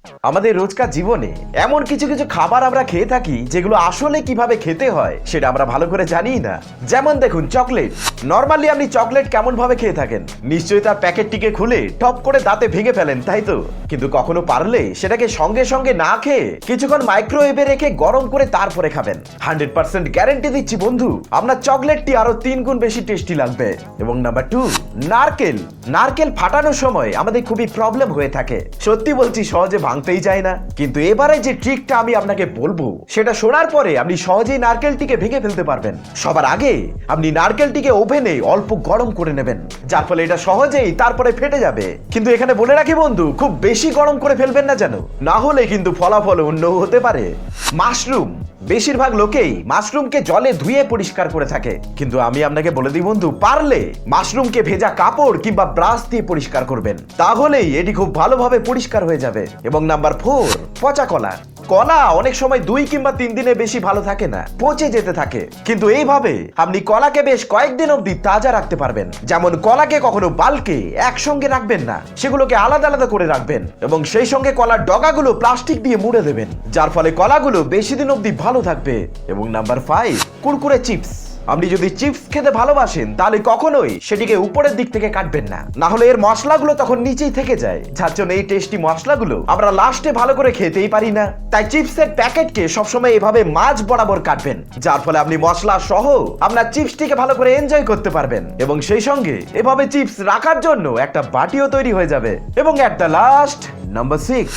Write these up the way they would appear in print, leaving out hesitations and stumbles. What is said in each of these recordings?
আমাদের রোজকার জীবনে এমন কিছু কিছু খাবার আমরা খেয়ে থাকি যেগুলো আসলে কিভাবে খেতে হয় সেটা আমরা ভালো করে জানি না। যেমন দেখুন চকলেট। নরমালি আপনি চকলেট কেমন ভাবে খেয়ে থাকেন? নিশ্চয়ই তার প্যাকেটটিকে খুলে টপ করে দাঁতে ভেঙে ফেলেন, তাই তো? কিন্তু কখনো পারলে সেটাকে সঙ্গে সঙ্গে না খেয়ে কিছুক্ষণ মাইক্রোওয়েভে রেখে গরম করে তারপরে খাবেন। 100% গ্যারান্টি দিচ্ছি বন্ধু, আপনার চকলেটটি আরো 3 গুণ বেশি টেস্টি লাগবে। এবং নাম্বার 2, নারকেল। নারকেল ফাটানোর সময় আমাদের খুবই প্রবলেম হয়ে থাকে, সত্যি বলছি সহজে ভাঙতেই যায় না। কিন্তু এবারে যে ট্রিকটা আমি আপনাকে বলবো সেটা শোনার পরে আপনি সহজেই নারকেলটিকে ভেঙে ফেলতে পারবেন। সবার আগে আপনি নারকেলটিকে ওভেনে অল্প গরম করে নেবেন, যার ফলে এটা সহজেই তারপরে ফেটে যাবে। কিন্তু এখানে বলে রাখি বন্ধু, খুব বেশি গরম করে ফেলবেন না যেন, না হলে কিন্তু ফলাফল অন্য হতে পারে। মাশরুম। বেশিরভাগ লোকেই মাশরুমকে জলে ধুয়ে পরিষ্কার করে থাকে, কিন্তু আমি আপনাকে বলে দিই বন্ধু, পারলে মাশরুমকে ভেজা কাপড় কিংবা ব্রাশ দিয়ে পরিষ্কার করবেন, তাহলেই এটি খুব ভালোভাবে পরিষ্কার হয়ে যাবে। এবং নাম্বার 4, পচা কলা। কলা অনেক সময় 2 কিংবা 3 দিনের বেশি ভালো থাকে না, পচে যেতে থাকে। কিন্তু এইভাবে আপনি কলাকে বেশ কয়েকদিন অবধি তাজা রাখতে পারবেন। যেমন কলাকে কখনো বালকে একসঙ্গে রাখবেন না, সেগুলোকে আলাদা আলাদা করে রাখবেন এবং সেই সঙ্গে কলার ডগাগুলো প্লাস্টিক দিয়ে মুড়ে দেবেন, যার ফলে কলাগুলো বেশি দিন অবধি ভালো থাকবে। এবং নাম্বার 5, কুরকুরে চিপস। আপনি যদি চিপস খেতে ভালোবাসেন তাহলে কখনোই সেটিকে উপরের দিক থেকে কাটবেন না, না হলে এর মশলাগুলো তখন নিচেই থেকে যায়, যার জন্য এই টেস্টি মশলাগুলো আমরা লাস্টে ভালো করে খেতেই পারি না। তাই চিপসের প্যাকেটকে সবসময় এভাবে মাঝ বরাবর কাটবেন, যার ফলে আপনি মশলা সহ আপনার চিপসটিকে ভালো করে এনজয় করতে পারবেন। এবং সেই সঙ্গে এভাবে চিপস রাখার জন্য একটা বাটিও তৈরি হয়ে যাবে। এবং এট দ্য লাস্ট, নাম্বার 6,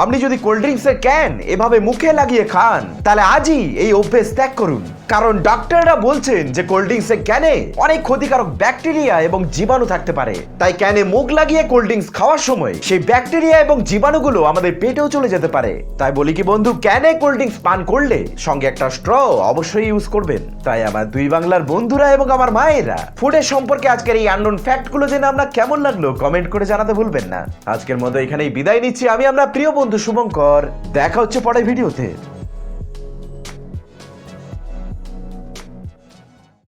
আপনি যদি কোল্ড ড্রিঙ্কসের ক্যান এভাবে মুখে লাগিয়ে খান তাহলে আজই এই অভ্যেস ত্যাগ করুন, কারণ ডাক্তাররা বলছেন যে কোল্ড ড্রিঙ্কসের ক্যানে অনেক ক্ষতিকারক ব্যাকটেরিয়া এবং জীবাণু থাকতে পারে। তাই ক্যানে মুখ লাগিয়ে কোল্ড ড্রিঙ্কস খাওয়ার সময় সেই ব্যাকটেরিয়া এবং জীবাণুগুলো আমাদের পেটেও চলে যেতে পারে। তাই বলি কি বন্ধু, ক্যানে কোল্ড ড্রিঙ্কস পান করলে সঙ্গে একটা স্ট্র অবশ্যই ইউজ করবেন। তাই আমার দুই বাংলার বন্ধুরা এবং আমার মায়েরা, ফুডের সম্পর্কে আজকের এই আননোন ফ্যাক্টগুলো জেনে আপনার কেমন লাগলো কমেন্ট করে জানাতে ভুলবেন না। আজকের মতো এখানেই বিদায় নিচ্ছি আমি, আপনার প্রিয় বন্ধু শুভঙ্কর। দেখা হচ্ছে পরের ভিডিওতে।